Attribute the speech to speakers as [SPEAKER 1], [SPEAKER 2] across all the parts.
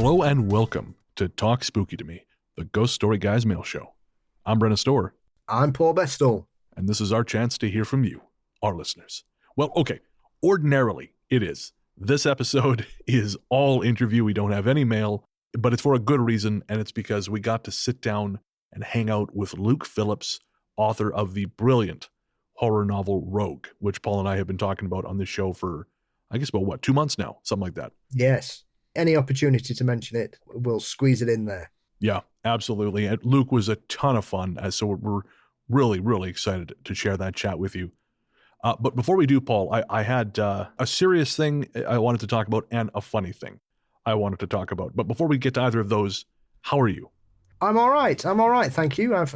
[SPEAKER 1] Hello and welcome to Talk Spooky to Me, the Ghost Story Guys mail show. I'm Brennan Storr.
[SPEAKER 2] I'm Paul Bestall.
[SPEAKER 1] And this is our chance to hear from you, our listeners. Well, okay, ordinarily it is. This episode is all interview. We don't have any mail, but it's for a good reason, and it's because we got to sit down and hang out with Luke Phillips, author of the brilliant horror novel Rogue, which Paul and I have been talking about on this show for, I guess, about 2 months now? Something like that.
[SPEAKER 2] Yes. Any opportunity to mention it, we'll squeeze it in there.
[SPEAKER 1] Yeah, absolutely. And Luke was a ton of fun, so we're really, really excited to share that chat with you. But before we do, Paul, I had a serious thing I wanted to talk about and a funny thing I wanted to talk about. But before we get to either of those, how are you?
[SPEAKER 2] I'm all right. Thank you. I've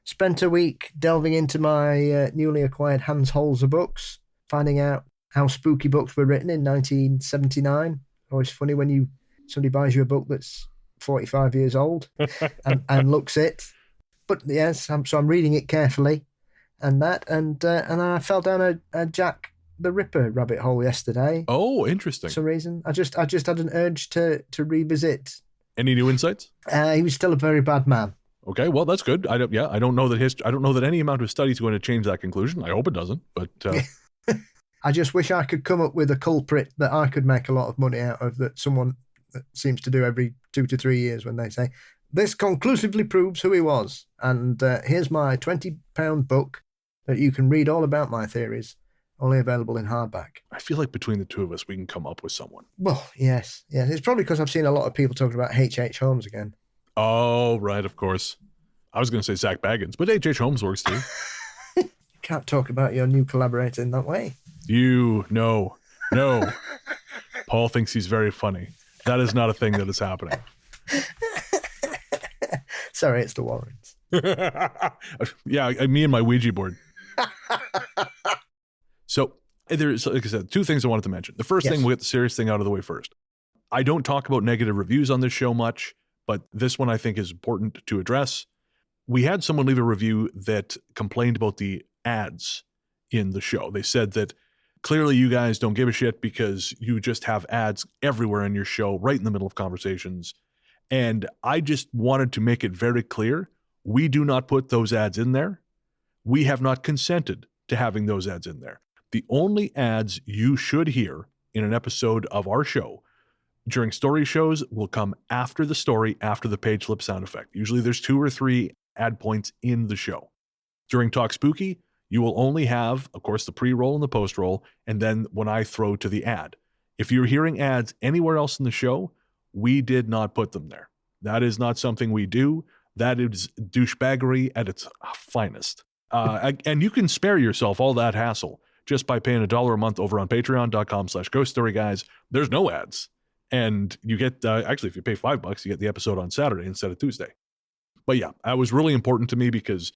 [SPEAKER 2] spent a week delving into my newly acquired Hans Holzer books, finding out how spooky books were written in 1979. Always funny when somebody buys you a book that's 45 years old and looks it. But yes, I'm reading it carefully, and I fell down a Jack the Ripper rabbit hole yesterday.
[SPEAKER 1] Oh, interesting.
[SPEAKER 2] For some reason, I just had an urge to revisit.
[SPEAKER 1] Any new insights?
[SPEAKER 2] He was still a very bad man.
[SPEAKER 1] Okay, well that's good. I don't know that any amount of study is going to change that conclusion. I hope it doesn't, but.
[SPEAKER 2] I just wish I could come up with a culprit that I could make a lot of money out of, that someone that seems to do every 2 to 3 years when they say, this conclusively proves who he was. And here's my £20 book that you can read all about my theories, only available in hardback.
[SPEAKER 1] I feel like between the two of us, we can come up with someone.
[SPEAKER 2] Well, yes. It's probably because I've seen a lot of people talking about H.H. Holmes again.
[SPEAKER 1] Oh, right, of course. I was going to say Zach Baggins, but H.H. Holmes works too.
[SPEAKER 2] You can't talk about your new collaborator in that way.
[SPEAKER 1] No. Paul thinks he's very funny. That is not a thing that is happening.
[SPEAKER 2] Sorry, it's the Warrens.
[SPEAKER 1] Yeah, me and my Ouija board. So there's, like I said, 2 things I wanted to mention. The first thing, we'll get the serious thing out of the way first. I don't talk about negative reviews on this show much, but this one I think is important to address. We had someone leave a review that complained about the ads in the show. They said that clearly you guys don't give a shit because you just have ads everywhere in your show, right in the middle of conversations. And I just wanted to make it very clear, we do not put those ads in there. We have not consented to having those ads in there. The only ads you should hear in an episode of our show during story shows will come after the story, after the page flip sound effect. Usually there's 2 or 3 ad points in the show. During Talk Spooky, you will only have, of course, the pre-roll and the post-roll, and then when I throw to the ad. If you're hearing ads anywhere else in the show, we did not put them there. That is not something we do. That is douchebaggery at its finest. And you can spare yourself all that hassle just by paying $1 a month over on patreon.com/ghoststoryguys. There's no ads. And you get, actually, if you pay $5, you get the episode on Saturday instead of Tuesday. But yeah, that was really important to me because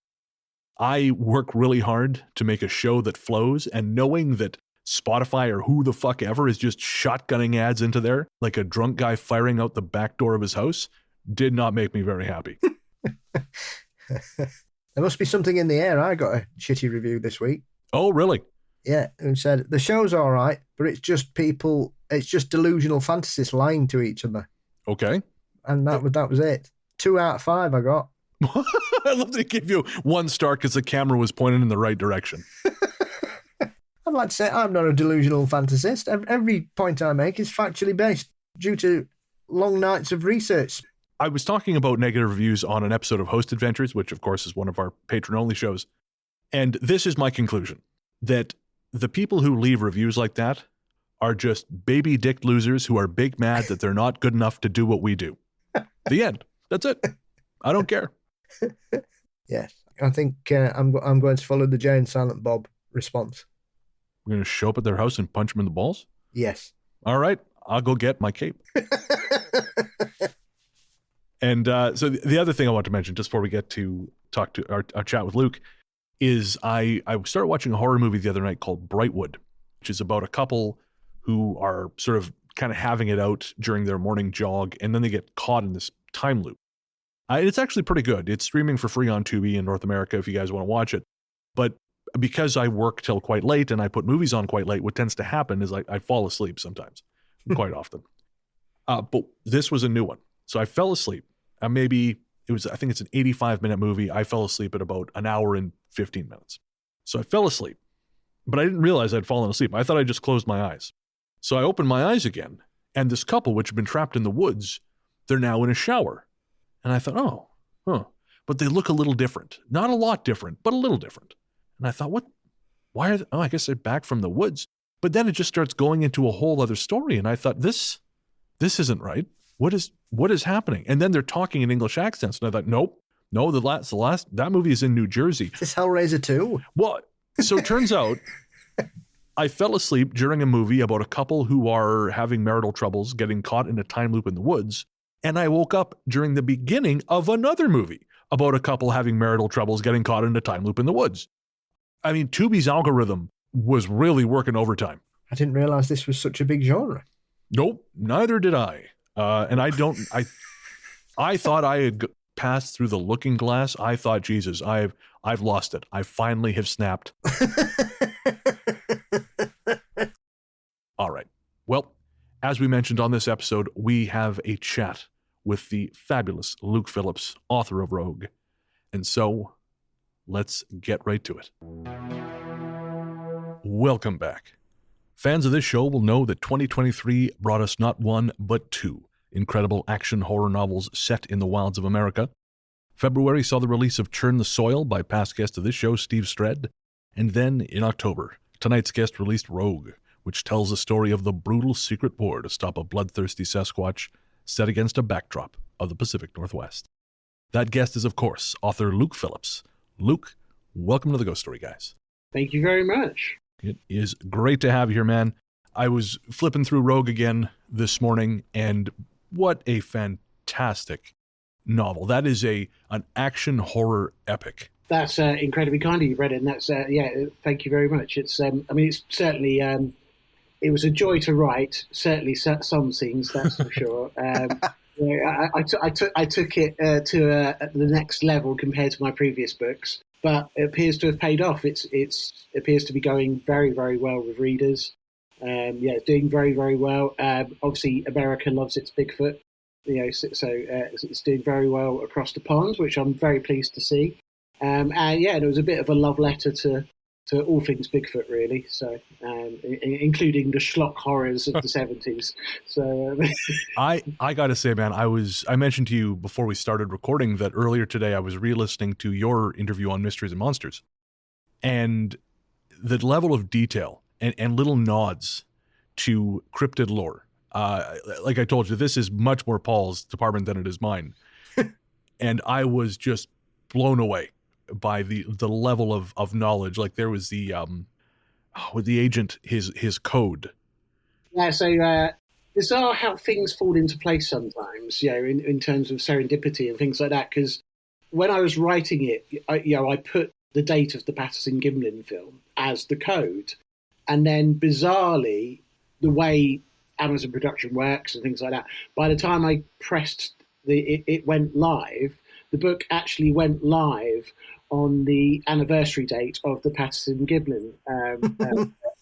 [SPEAKER 1] I work really hard to make a show that flows, and knowing that Spotify or who the fuck ever is just shotgunning ads into there like a drunk guy firing out the back door of his house did not make me very happy.
[SPEAKER 2] There must be something in the air. I got a shitty review this week.
[SPEAKER 1] Oh, really?
[SPEAKER 2] Yeah, who said, the show's all right, but it's just delusional fantasists lying to each other.
[SPEAKER 1] Okay.
[SPEAKER 2] And that was it. 2 out of 5 I got.
[SPEAKER 1] I'd love to give you 1 star because the camera was pointing in the right direction.
[SPEAKER 2] I'd like to say I'm not a delusional fantasist. Every point I make is factually based due to long nights of research.
[SPEAKER 1] I was talking about negative reviews on an episode of Host Adventures, which of course is one of our patron-only shows. And this is my conclusion, that the people who leave reviews like that are just baby dick losers who are big mad that they're not good enough to do what we do. The end. That's it. I don't care.
[SPEAKER 2] Yes. I think I'm going to follow the Jay and Silent Bob response.
[SPEAKER 1] We're going to show up at their house and punch them in the balls?
[SPEAKER 2] Yes.
[SPEAKER 1] All right. I'll go get my cape. And so the other thing I want to mention, just before we get to talk to our chat with Luke, is I started watching a horror movie the other night called Brightwood, which is about a couple who are sort of kind of having it out during their morning jog, and then they get caught in this time loop. It's actually pretty good. It's streaming for free on Tubi in North America if you guys want to watch it. But because I work till quite late and I put movies on quite late, what tends to happen is I fall asleep sometimes, quite often. But this was a new one. So I fell asleep. I think it's an 85-minute movie. I fell asleep at about an hour and 15 minutes. So I fell asleep, but I didn't realize I'd fallen asleep. I thought I just closed my eyes. So I opened my eyes again, and this couple, which had been trapped in the woods, they're now in a shower. And I thought, but they look a little different. Not a lot different, but a little different. And I thought, why are they, I guess they're back from the woods. But then it just starts going into a whole other story. And I thought, this isn't right. What is happening? And then they're talking in English accents. And I thought, no, the last, that movie is in New Jersey.
[SPEAKER 2] Is this Hellraiser 2?
[SPEAKER 1] Well, so it turns out I fell asleep during a movie about a couple who are having marital troubles, getting caught in a time loop in the woods. And I woke up during the beginning of another movie about a couple having marital troubles, getting caught in a time loop in the woods. I mean, Tubi's algorithm was really working overtime.
[SPEAKER 2] I didn't realize this was such a big genre.
[SPEAKER 1] Nope, neither did I. And I thought I had passed through the looking glass. I thought, Jesus, I've lost it. I finally have snapped. All right. Well, as we mentioned on this episode, we have a chat with the fabulous Luke Phillips, author of Rogue. And so, let's get right to it. Welcome back. Fans of this show will know that 2023 brought us not one, but two incredible action horror novels set in the wilds of America. February saw the release of Churn the Soil by past guest of this show, Steve Stred. And then, in October, tonight's guest released Rogue, which tells the story of the brutal secret war to stop a bloodthirsty Sasquatch set against a backdrop of the Pacific Northwest. That guest is, of course, author Luke Phillips. Luke, welcome to the Ghost Story Guys.
[SPEAKER 3] Thank you very much.
[SPEAKER 1] It is great to have you here, man. I was flipping through Rogue again this morning, and what a fantastic novel. That is an action horror epic.
[SPEAKER 3] That's incredibly kind of you, Brennan. That's thank you very much. It's it's certainly it was a joy to write. Certainly some scenes, that's for sure. I took it to the next level compared to my previous books, but it appears to have paid off. It appears to be going very, very well with readers. It's doing very, very well. Obviously, America loves its Bigfoot, so it's doing very well across the pond, which I'm very pleased to see. And it was a bit of a love letter to all things Bigfoot, really. So, including the schlock horrors of the 70s. So,
[SPEAKER 1] I got to say, man, I mentioned to you before we started recording that earlier today I was re-listening to your interview on Mysteries and Monsters, and the level of detail and little nods to cryptid lore. Like I told you, this is much more Paul's department than it is mine, and I was just blown away by the level of knowledge. Like there was with the agent, his code.
[SPEAKER 3] Yeah, so bizarre how things fall into place sometimes, in terms of serendipity and things like that. Because when I was writing it, I put the date of the Patterson-Gimlin film as the code. And then bizarrely, the way Amazon production works and things like that, by the time I pressed it went live, the book actually went live on the anniversary date of the Patterson-Gimlin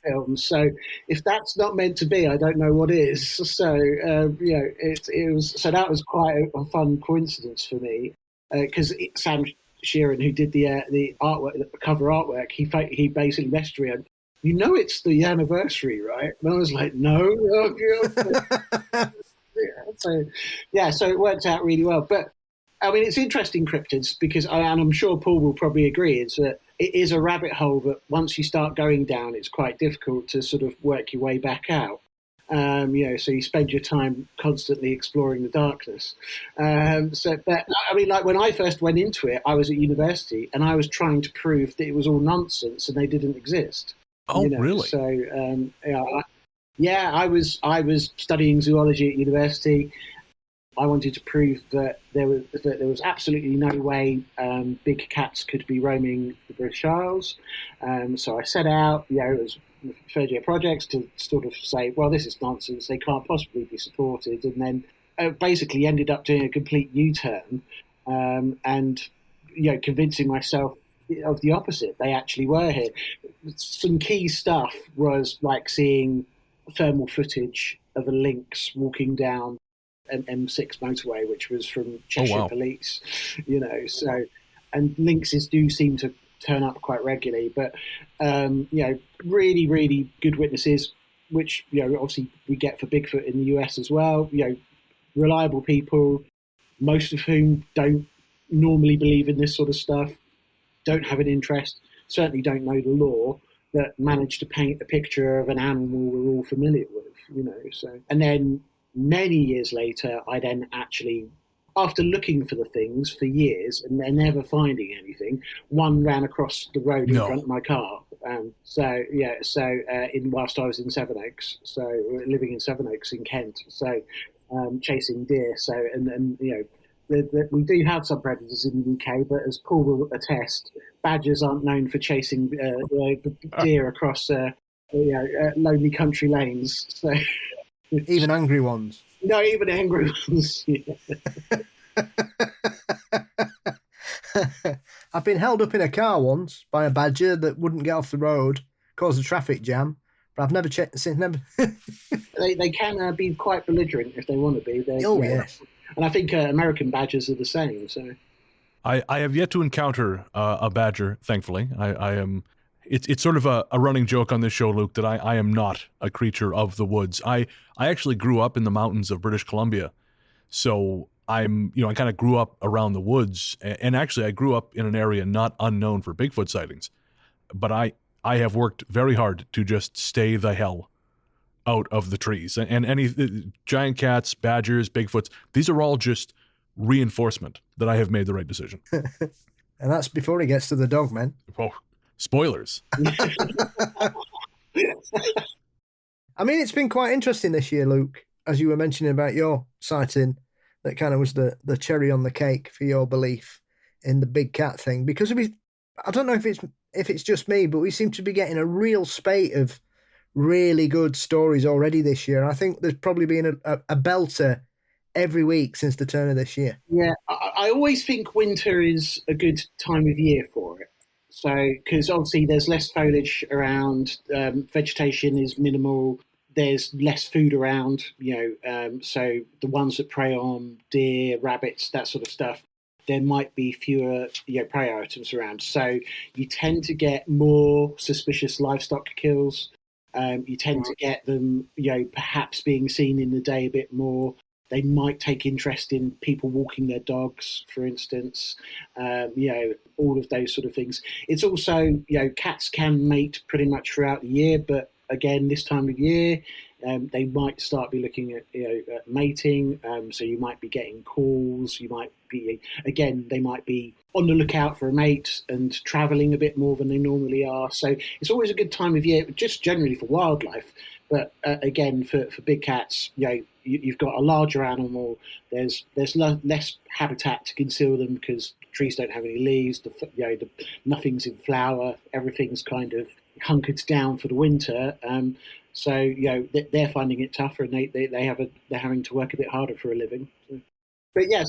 [SPEAKER 3] film. So if that's not meant to be, I don't know what is. So it was. So that was quite a fun coincidence for me, because Sam Sheeran, who did the artwork, the cover artwork, he basically messaged me and, it's the anniversary, right? And I was like, no. So it worked out really well. But I mean, it's interesting, cryptids, because, and I'm sure Paul will probably agree, is that it is a rabbit hole that once you start going down, it's quite difficult to sort of work your way back out. So you spend your time constantly exploring the darkness. But I mean, like when I first went into it, I was at university and I was trying to prove that it was all nonsense and they didn't exist.
[SPEAKER 1] Oh, really?
[SPEAKER 3] So, I was studying zoology at university. I wanted to prove that there was absolutely no way big cats could be roaming the British Isles. So I set out, it was third-year projects to sort of say, well, this is nonsense. They can't possibly be supported. And then basically ended up doing a complete U-turn and convincing myself of the opposite. They actually were here. Some key stuff was like seeing thermal footage of a lynx walking down an M6 motorway, which was from Cheshire Police, so, and lynxes do seem to turn up quite regularly, but, really, really good witnesses, which, obviously we get for Bigfoot in the US as well, reliable people, most of whom don't normally believe in this sort of stuff, don't have an interest, certainly don't know the law, that manage to paint a picture of an animal we're all familiar with, so. And then many years later, I then actually, after looking for the things for years and then never finding anything, one ran across the road in front of my car. Whilst I was in Sevenoaks, living in Sevenoaks in Kent, chasing deer. We do have some predators in the UK, but as Paul will attest, badgers aren't known for chasing deer across lonely country lanes. So
[SPEAKER 2] even angry ones.
[SPEAKER 3] No, even angry ones.
[SPEAKER 2] I've been held up in a car once by a badger that wouldn't get off the road, caused a traffic jam. But I've never checked since. Never.
[SPEAKER 3] They can be quite belligerent if they want to be.
[SPEAKER 2] Yes.
[SPEAKER 3] And I think American badgers are the same. So,
[SPEAKER 1] I have yet to encounter a badger. Thankfully, I am. It's sort of a running joke on this show, Luke, that I am not a creature of the woods. I actually grew up in the mountains of British Columbia, so I kind of grew up around the woods, and actually I grew up in an area not unknown for Bigfoot sightings, but I have worked very hard to just stay the hell out of the trees. And any giant cats, badgers, Bigfoots, these are all just reinforcement that I have made the right decision.
[SPEAKER 2] And that's before he gets to the dog, man.
[SPEAKER 1] Oh, spoilers.
[SPEAKER 2] I mean, it's been quite interesting this year, Luke, as you were mentioning about your sighting. That kind of was the cherry on the cake for your belief in the big cat thing. Because I don't know if it's just me, but we seem to be getting a real spate of really good stories already this year. I think there's probably been a belter every week since the turn of this year.
[SPEAKER 3] Yeah, I always think winter is a good time of year for it. So, because obviously there's less foliage around, vegetation is minimal, there's less food around, so the ones that prey on deer, rabbits, that sort of stuff, there might be fewer prey items around. So you tend to get more suspicious livestock kills. You tend to get them, perhaps being seen in the day a bit more. They might take interest in people walking their dogs, for instance, all of those sort of things. It's also, cats can mate pretty much throughout the year, but again, this time of year, they might start be looking at, at mating. So you might be getting calls. You might be, again, they might be on the lookout for a mate and traveling a bit more than they normally are. So it's always a good time of year, just generally for wildlife. But again, for big cats, you've got a larger animal. There's less habitat to conceal them because trees don't have any leaves. Nothing's in flower. Everything's kind of hunkered down for the winter. So they're finding it tougher, and they're having to work a bit harder for a living. So. But yeah,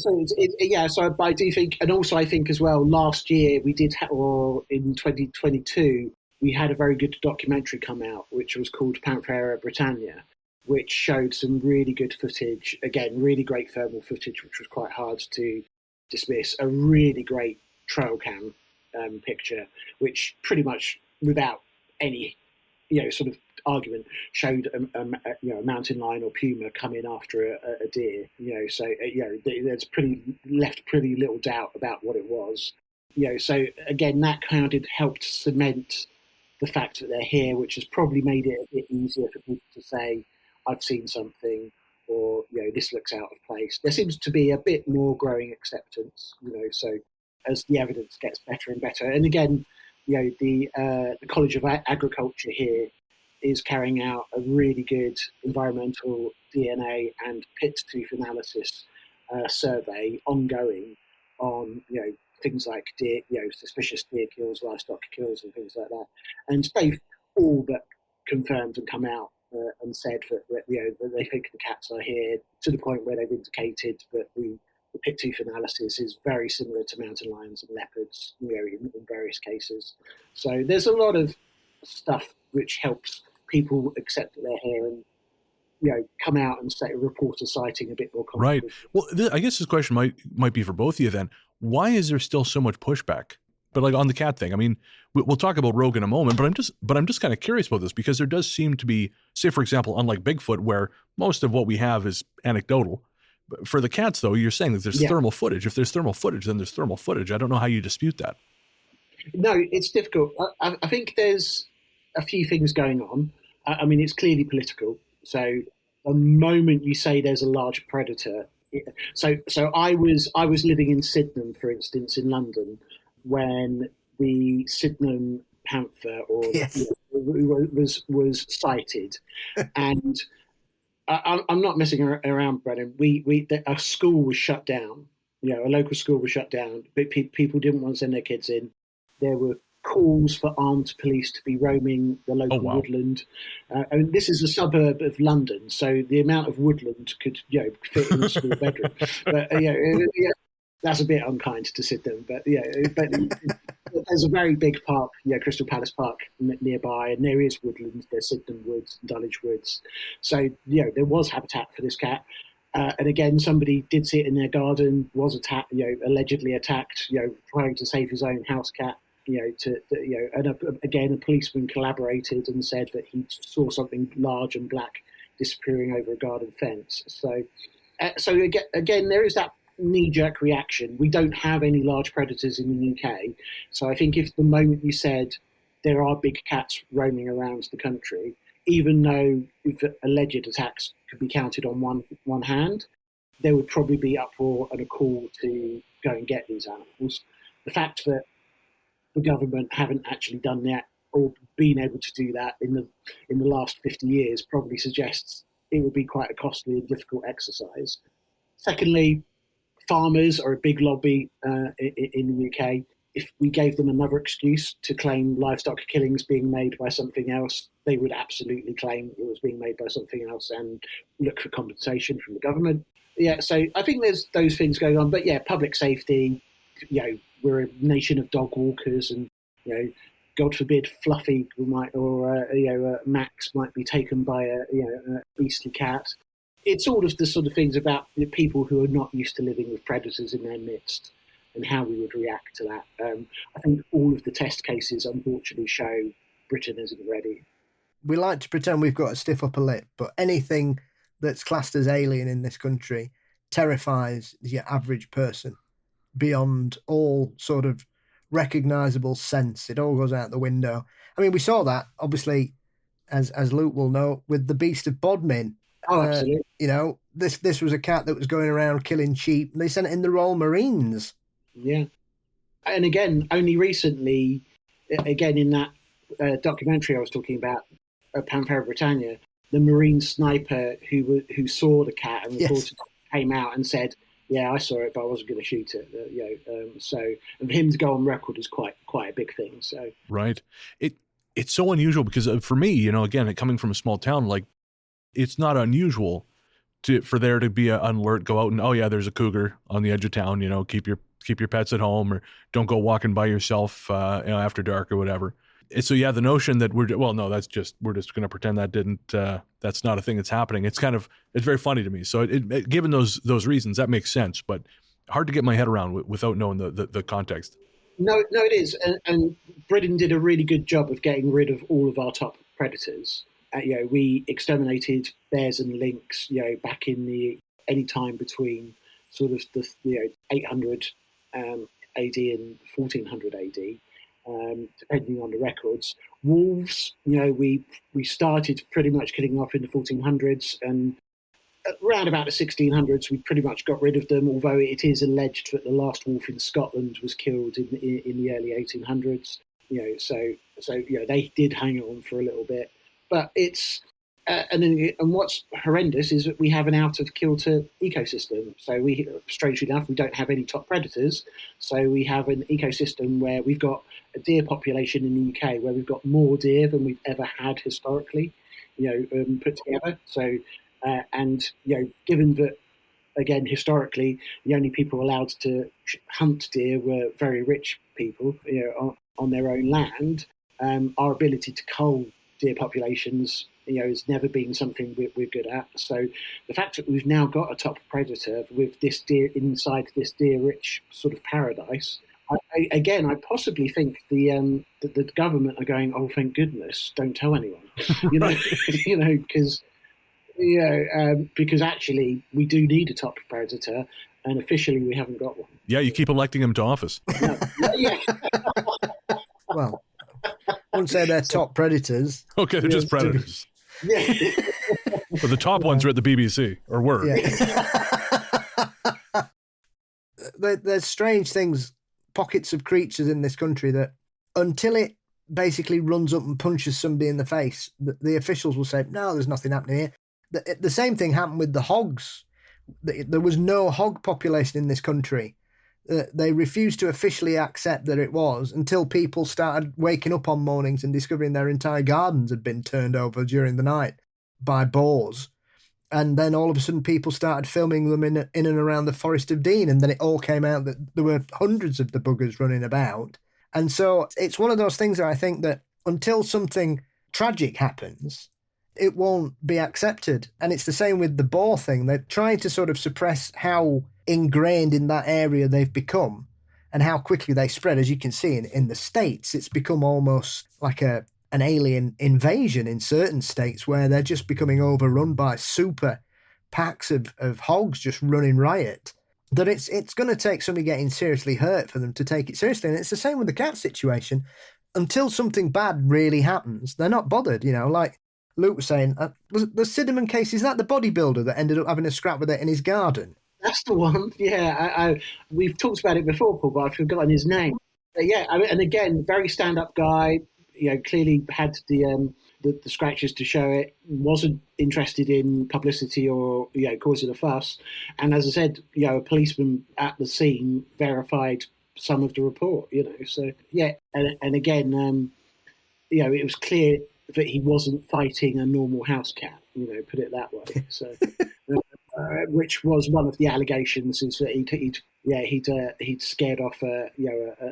[SPEAKER 3] so I do think, and also I think as well, last year we did, or in 2022, we had a very good documentary come out, which was called Panthera Britannia, which showed some really good footage. Again, really great thermal footage, which was quite hard to dismiss. A really great trail cam picture, which pretty much without any, sort of argument, showed a mountain lion or puma coming after a deer. So there's left pretty little doubt about what it was. So again, that kind of helped cement the fact that they're here, which has probably made it a bit easier for people to say, I've seen something, or, this looks out of place. There seems to be a bit more growing acceptance, so as the evidence gets better and better. And again, the College of Agriculture here is carrying out a really good environmental DNA and pit tooth analysis survey ongoing on, things like deer, suspicious deer kills, livestock kills, and things like that. And they've all but confirmed and come out and said that they think the cats are here, to the point where they've indicated that the pit tooth analysis is very similar to mountain lions and leopards, in various cases. So there's a lot of stuff which helps people accept that they're here. And come out and report a sighting a bit more
[SPEAKER 1] Right.
[SPEAKER 3] confidently.
[SPEAKER 1] Well, I guess this question might be for both of you then. Why is there still so much pushback? But like on the cat thing, I mean, we'll talk about Rogue in a moment, but I'm just kind of curious about this because there does seem to be, say for example, unlike Bigfoot, where most of what we have is anecdotal. But for the cats, though, you're saying that there's thermal footage. If there's thermal footage, then there's thermal footage. I don't know how you dispute that.
[SPEAKER 3] No, it's difficult. I think there's a few things going on. I mean, it's clearly political. So the moment you say there's a large predator, so I was living in Sydenham, for instance, in London, when the Sydenham panther was sighted, and I'm not messing around, Brennan. A school was shut down. A local school was shut down. People didn't want to send their kids in. There were calls for armed police to be roaming the local woodland. I mean, this is a suburb of London, so the amount of woodland could fit in a school bedroom. But that's a bit unkind to Sydenham. But there's a very big park, Crystal Palace Park nearby, and there is woodland. There's Sydenham Woods, Dulwich Woods. So there was habitat for this cat. And again, somebody did see it in their garden, was attacked, allegedly attacked, trying to save his own house cat. Again, a policeman collaborated and said that he saw something large and black disappearing over a garden fence. So again, there is that knee-jerk reaction. We don't have any large predators in the UK. So I think if the moment you said there are big cats roaming around the country, even though alleged attacks could be counted on one hand, there would probably be uproar and a call to go and get these animals. The fact that the government haven't actually done that or been able to do that in the last 50 years probably suggests it would be quite a costly and difficult exercise. Secondly, farmers are a big lobby in the UK. If we gave them another excuse to claim livestock killings being made by something else, they would absolutely claim it was being made by something else and look for compensation from the government. So I think there's those things going on. But public safety, we're a nation of dog walkers, and God forbid Fluffy Max might be taken by a beastly cat. It's all of the sort of things about the people who are not used to living with predators in their midst and how we would react to that. I think all of the test cases unfortunately show Britain isn't ready.
[SPEAKER 2] We like to pretend we've got a stiff upper lip, but anything that's classed as alien in this country terrifies the average person beyond all sort of recognisable sense. It all goes out the window. I mean, we saw that, obviously, as Luke will know, with the Beast of Bodmin.
[SPEAKER 3] Oh, absolutely.
[SPEAKER 2] This was a cat that was going around killing sheep, and they sent it in the Royal Marines.
[SPEAKER 3] Yeah. And again, only recently, again, in that documentary I was talking about, Panthera Britannia, the Marine sniper who saw the cat and reported came out and said, "Yeah, I saw it, but I wasn't going to shoot it." So, and him to go on record is quite a big thing. So,
[SPEAKER 1] right, it's so unusual because for me, again, coming from a small town, like it's not unusual for there to be an alert go out and there's a cougar on the edge of town. Keep your pets at home, or don't go walking by yourself after dark or whatever. And so the notion that we're just going to pretend that didn't that's not a thing that's happening. It's very funny to me. So given those reasons, that makes sense, but hard to get my head around without knowing the context.
[SPEAKER 3] No, it is, and Britain did a really good job of getting rid of all of our top predators. We exterminated bears and lynx, back in any time between sort of the 800 AD and 1400 AD. Depending on the records. Wolves, we started pretty much killing them off in the 1400s, and around about the 1600s, we pretty much got rid of them, although it is alleged that the last wolf in Scotland was killed in the early 1800s. So they did hang on for a little bit. But it's... and what's horrendous is that we have an out-of-kilter ecosystem. So strangely enough, we don't have any top predators. So we have an ecosystem where we've got a deer population in the UK where we've got more deer than we've ever had historically, put together. So, given that, again, historically, the only people allowed to hunt deer were very rich people, on their own land, our ability to cull deer populations has never been something we're good at. So the fact that we've now got a top predator with this deer inside this deer-rich sort of paradise, I possibly think the government are going, oh, thank goodness, don't tell anyone, because actually we do need a top predator, and officially we haven't got one.
[SPEAKER 1] Yeah, you keep electing them to office.
[SPEAKER 3] No. Yeah.
[SPEAKER 2] Well, I wouldn't say they're top predators.
[SPEAKER 1] Okay, they're just predators.
[SPEAKER 3] Yeah.
[SPEAKER 1] But the top ones are at the BBC, or were.
[SPEAKER 2] Yeah. There's strange things, pockets of creatures in this country that until it basically runs up and punches somebody in the face, the officials will say, no, there's nothing happening here. The same thing happened with the hogs. There was no hog population in this country. They refused to officially accept that it was until people started waking up on mornings and discovering their entire gardens had been turned over during the night by boars. And then all of a sudden people started filming them in and around the Forest of Dean, and then it all came out that there were hundreds of the buggers running about. And so it's one of those things that I think that until something tragic happens, it won't be accepted. And it's the same with the boar thing. They're trying to sort of suppress how ingrained in that area they've become and how quickly they spread. As you can see in the States, it's become almost like an alien invasion in certain states where they're just becoming overrun by super packs of hogs just running riot. That it's going to take somebody getting seriously hurt for them to take it seriously. And it's the same with the cat situation. Until something bad really happens, they're not bothered, like Luke was saying, the cinnamon case, is that the bodybuilder that ended up having a scrap with it in his garden?
[SPEAKER 3] That's the one. Yeah, we've talked about it before, Paul, but I've forgotten his name. Yeah, and again, very stand-up guy. Clearly had the scratches to show it. Wasn't interested in publicity or causing a fuss. And as I said, a policeman at the scene verified some of the report. So yeah, and again, it was clear that he wasn't fighting a normal house cat. Put it that way. So. Which was one of the allegations, is that he'd scared off a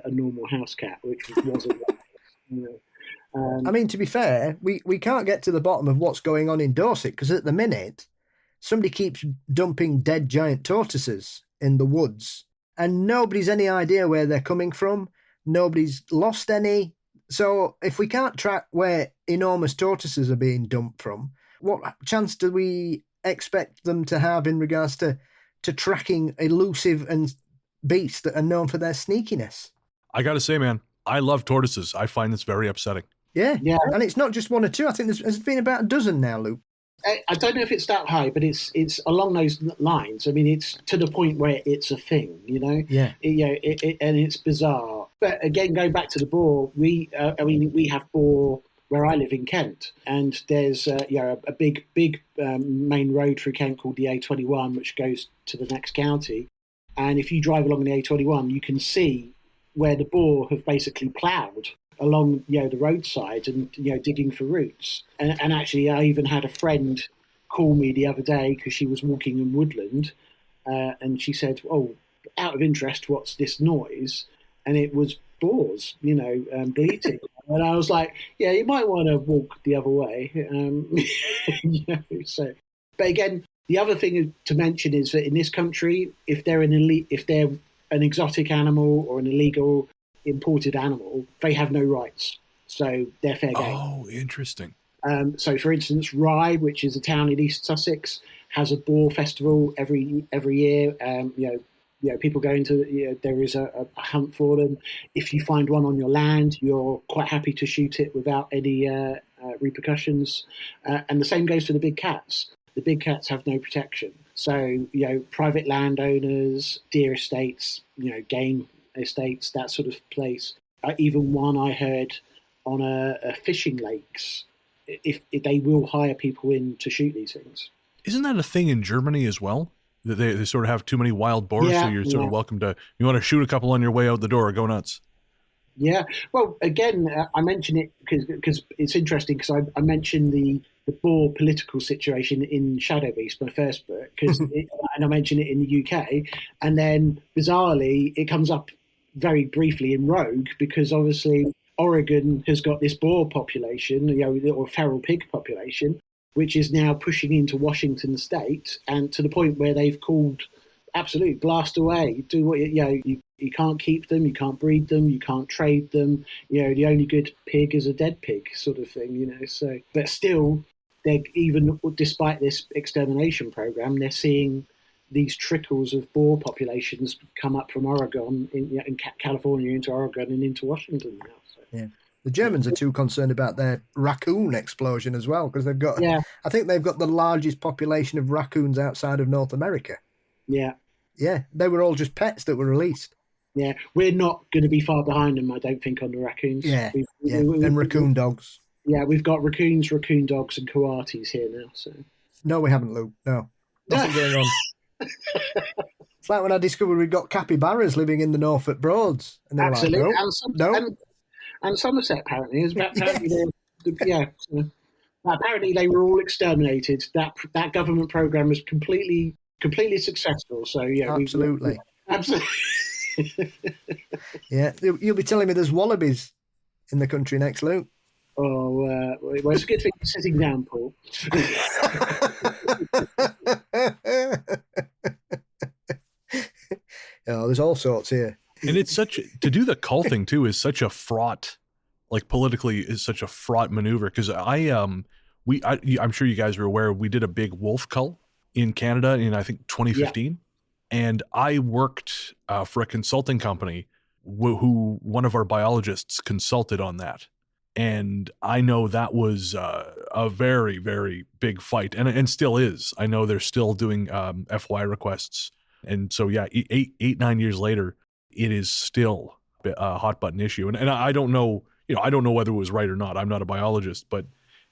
[SPEAKER 3] normal house cat, which wasn't.
[SPEAKER 2] I mean, to be fair, we can't get to the bottom of what's going on in Dorset because at the minute somebody keeps dumping dead giant tortoises in the woods, and nobody's any idea where they're coming from. Nobody's lost any. So if we can't track where enormous tortoises are being dumped from, what chance do we expect them to have in regards to tracking elusive and beasts that are known for their sneakiness?
[SPEAKER 1] I gotta say, man, I love tortoises. I find this very upsetting.
[SPEAKER 2] Yeah. And it's not just one or two. I think there's been about a dozen now, Luke.
[SPEAKER 3] I don't know if it's that high, but it's along those lines. I mean, it's to the point where it's a thing,
[SPEAKER 2] Yeah.
[SPEAKER 3] And it's bizarre. But again, going back to the boar, we have boar where I live in Kent, and there's a big main road through Kent called the A21, which goes to the next county. And if you drive along the A21, you can see where the boar have basically ploughed along the roadside and digging for roots. And actually, I even had a friend call me the other day because she was walking in woodland, and she said, "Oh, out of interest, what's this noise?" And it was boars, bleating. And I was like, yeah, you might want to walk the other way. So, but again, the other thing to mention is that in this country, if they're an exotic animal or an illegal imported animal, they have no rights. So they're fair game.
[SPEAKER 1] Oh, interesting.
[SPEAKER 3] So, for instance, Rye, which is a town in East Sussex, has a boar festival every year. People go into, there is a hunt for them. If you find one on your land, you're quite happy to shoot it without any repercussions. And the same goes for the big cats. The big cats have no protection. So, private landowners, deer estates, game estates, that sort of place. Even one I heard on a fishing lakes, if they will hire people in to shoot these things.
[SPEAKER 1] Isn't that a thing in Germany as well? That they sort of have too many wild boars, so you're sort of welcome to, you want to shoot a couple on your way out the door, go nuts.
[SPEAKER 3] Yeah, well, again, I mention it because it's interesting, because I mentioned the boar political situation in Shadow Beast, my first book, and I mention it in the UK, and then bizarrely it comes up very briefly in Rogue, because obviously Oregon has got this boar population, or feral pig population, which is now pushing into Washington State, and to the point where they've called absolutely blast away. Do what you can't keep them, you can't breed them, you can't trade them. The only good pig is a dead pig, sort of thing. So, but still, they're even despite this extermination program, they're seeing these trickles of boar populations come up from Oregon, in California into Oregon and into Washington now. So.
[SPEAKER 2] Yeah. The Germans are too concerned about their raccoon explosion as well, because they've got, I think they've got the largest population of raccoons outside of North America.
[SPEAKER 3] Yeah.
[SPEAKER 2] Yeah, they were all just pets that were released.
[SPEAKER 3] Yeah, we're not going to be far behind them, I don't think, on the raccoons.
[SPEAKER 2] Yeah, and raccoon dogs.
[SPEAKER 3] Yeah, we've got raccoons, raccoon dogs, and coatis here now. So
[SPEAKER 2] no, we haven't, Luke. No, nothing going on. It's like when I discovered we've got capybaras living in the Norfolk Broads, and they're
[SPEAKER 3] absolutely,
[SPEAKER 2] like,
[SPEAKER 3] and Somerset apparently is apparently apparently they were all exterminated. That government program was completely successful. So
[SPEAKER 2] absolutely.
[SPEAKER 3] Absolutely.
[SPEAKER 2] Yeah, you'll be telling me there's wallabies in the country next, Luke.
[SPEAKER 3] Oh, well, it's a good thing you're sitting down, Paul.
[SPEAKER 2] There's all sorts here.
[SPEAKER 1] And it's to do the cull thing too is such a fraught, politically is such a fraught maneuver. Because I'm sure you guys are aware, we did a big wolf cull in Canada in, I think, 2015. Yeah. And I worked for a consulting company who one of our biologists consulted on that. And I know that was a very, very big fight, and still is. I know they're still doing FY requests. And so, 9 years later, it is still a hot button issue. And I don't know, I don't know whether it was right or not. I'm not a biologist, but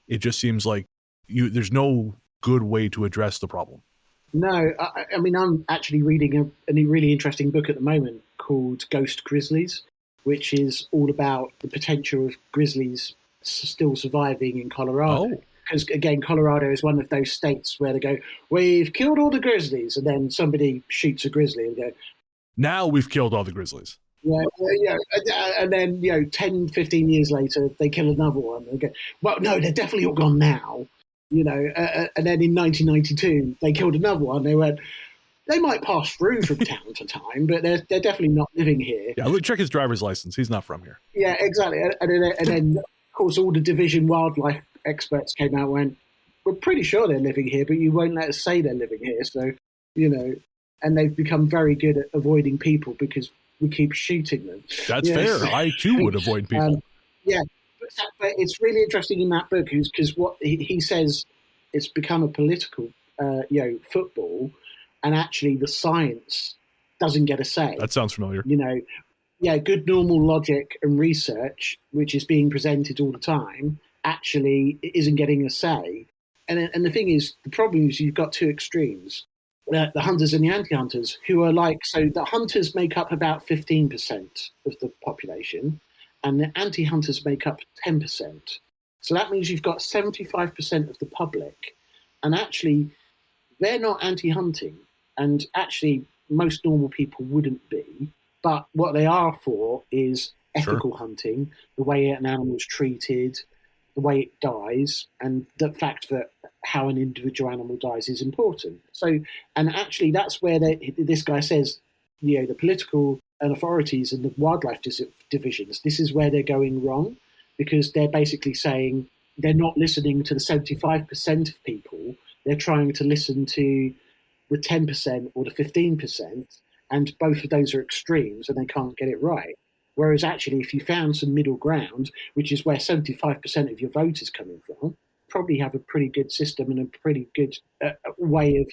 [SPEAKER 1] it just seems like there's no good way to address the problem.
[SPEAKER 3] No, I mean, I'm actually reading a really interesting book at the moment called Ghost Grizzlies, which is all about the potential of grizzlies still surviving in Colorado. Because, again, Colorado is one of those states where they go, we've killed all the grizzlies, and then somebody shoots a grizzly and go,
[SPEAKER 1] now we've killed all the grizzlies.
[SPEAKER 3] Yeah, and then, 10, 15 years later, they kill another one and go, well, no, they're definitely all gone now. And then in 1992, they killed another one. They went, they might pass through from time to time, but they're definitely not living here.
[SPEAKER 1] Yeah, check his driver's license. He's not from here.
[SPEAKER 3] Yeah, exactly. And then, of course, all the division wildlife experts came out and went, we're pretty sure they're living here, but you won't let us say they're living here. So, and they've become very good at avoiding people because we keep shooting them.
[SPEAKER 1] That's fair. I, too, would avoid people.
[SPEAKER 3] But it's really interesting in that book because what he says, it's become a political, football, and actually the science doesn't get a say.
[SPEAKER 1] That sounds familiar.
[SPEAKER 3] Good normal logic and research, which is being presented all the time, actually isn't getting a say. And the thing is, the problem is you've got two extremes. The hunters and the anti-hunters, who are so the hunters make up about 15% of the population, and the anti-hunters make up 10%. So that means you've got 75% of the public, and actually they're not anti-hunting, and actually most normal people wouldn't be, but what they are for is ethical hunting, the way an animal is treated, the way it dies, and the fact that how an individual animal dies is important. So, and actually that's where this guy says, the political and authorities and the wildlife divisions, this is where they're going wrong, because they're basically saying they're not listening to the 75% of people. They're trying to listen to the 10% or the 15%, and both of those are extremes and they can't get it right. Whereas actually, if you found some middle ground, which is where 75% of your vote is coming from, probably have a pretty good system and a pretty good way of,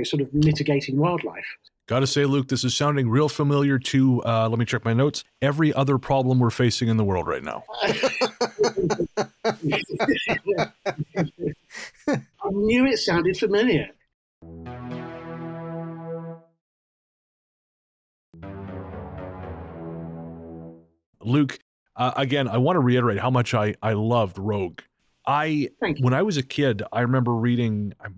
[SPEAKER 3] sort of mitigating wildlife.
[SPEAKER 1] Got to say, Luke, this is sounding real familiar to, let me check my notes, every other problem we're facing in the world right now.
[SPEAKER 3] I knew it sounded familiar.
[SPEAKER 1] Luke, again, I want to reiterate how much I loved Rogue. When I was a kid, I remember reading, I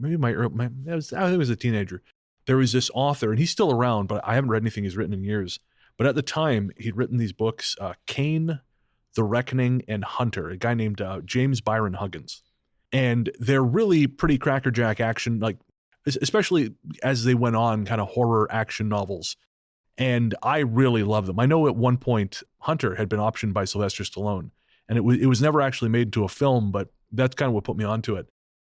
[SPEAKER 1] was a teenager. There was this author, and he's still around, but I haven't read anything he's written in years. But at the time, he'd written these books, Cain, The Reckoning, and Hunter, a guy named James Byron Huggins. And they're really pretty crackerjack action, like especially as they went on, kind of horror action novels. And I really love them. I know at one point Hunter had been optioned by Sylvester Stallone, and it was never actually made into a film, but that's kind of what put me onto it.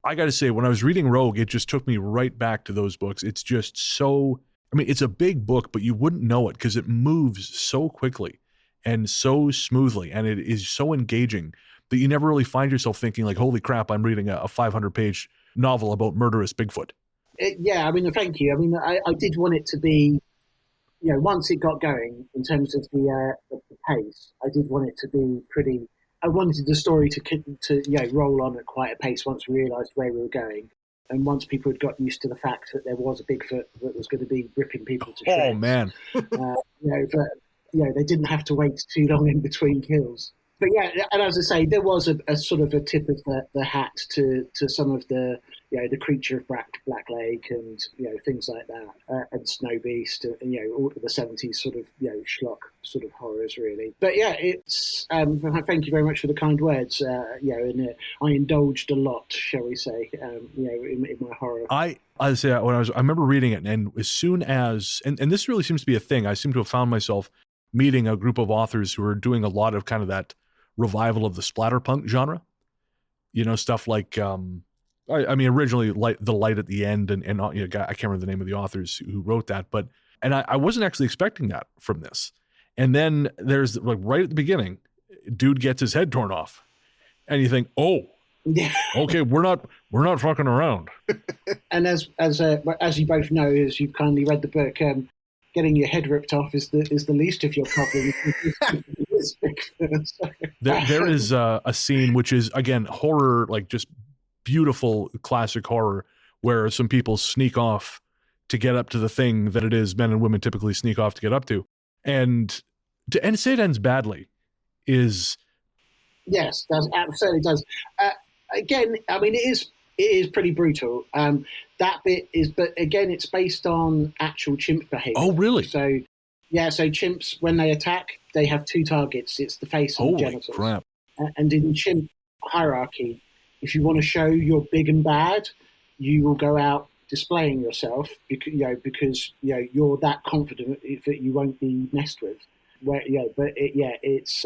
[SPEAKER 1] I got to say, when I was reading Rogue, it just took me right back to those books. It's just so, I mean, it's a big book, but you wouldn't know it because it moves so quickly and so smoothly, and it is so engaging that you never really find yourself thinking like, holy crap, I'm reading a 500-page novel about murderous Bigfoot.
[SPEAKER 3] Yeah, I mean, thank you. I mean, I did want it to be, you know, once it got going in terms of the pace, I did want it to be pretty. I wanted the story to roll on at quite a pace once we realised where we were going, and once people had got used to the fact that there was a Bigfoot that was going to be ripping people to shreds.
[SPEAKER 1] Oh man!
[SPEAKER 3] They didn't have to wait too long in between kills. But yeah, and as I say, there was a sort of a tip of the hat to some of the the Creature of Black Lake and things like that, and Snow Beast, and all of the 70s sort of schlock sort of horrors really. But yeah, it's thank you very much for the kind words. And I indulged a lot, shall we say, in my horror.
[SPEAKER 1] I remember reading it, and as soon as and this really seems to be a thing, I seem to have found myself meeting a group of authors who are doing a lot of kind of that revival of the splatterpunk genre, stuff like I mean originally The Light at the End, and I can't remember the name of the authors who wrote that, but I wasn't actually expecting that from this. And then there's like right at the beginning, dude gets his head torn off, and you think, oh yeah, okay, we're not fucking around.
[SPEAKER 3] And as you both know, as you've kindly read the book, getting your head ripped off is the least of your problems.
[SPEAKER 1] There is a scene which is, again, horror, like just beautiful classic horror, where some people sneak off to get up to the thing that it is men and women typically sneak off to get up to. And say it ends badly is...
[SPEAKER 3] Yes, that absolutely does. Again, I mean, it is pretty brutal. That bit is, but again, it's based on actual chimp behavior.
[SPEAKER 1] Oh, really?
[SPEAKER 3] So, yeah, so chimps, when they attack, they have two targets. It's the face and the genitals.
[SPEAKER 1] Crap. And
[SPEAKER 3] in chimp hierarchy, if you want to show you're big and bad, you will go out displaying yourself because you're that confident that you won't be messed with. It's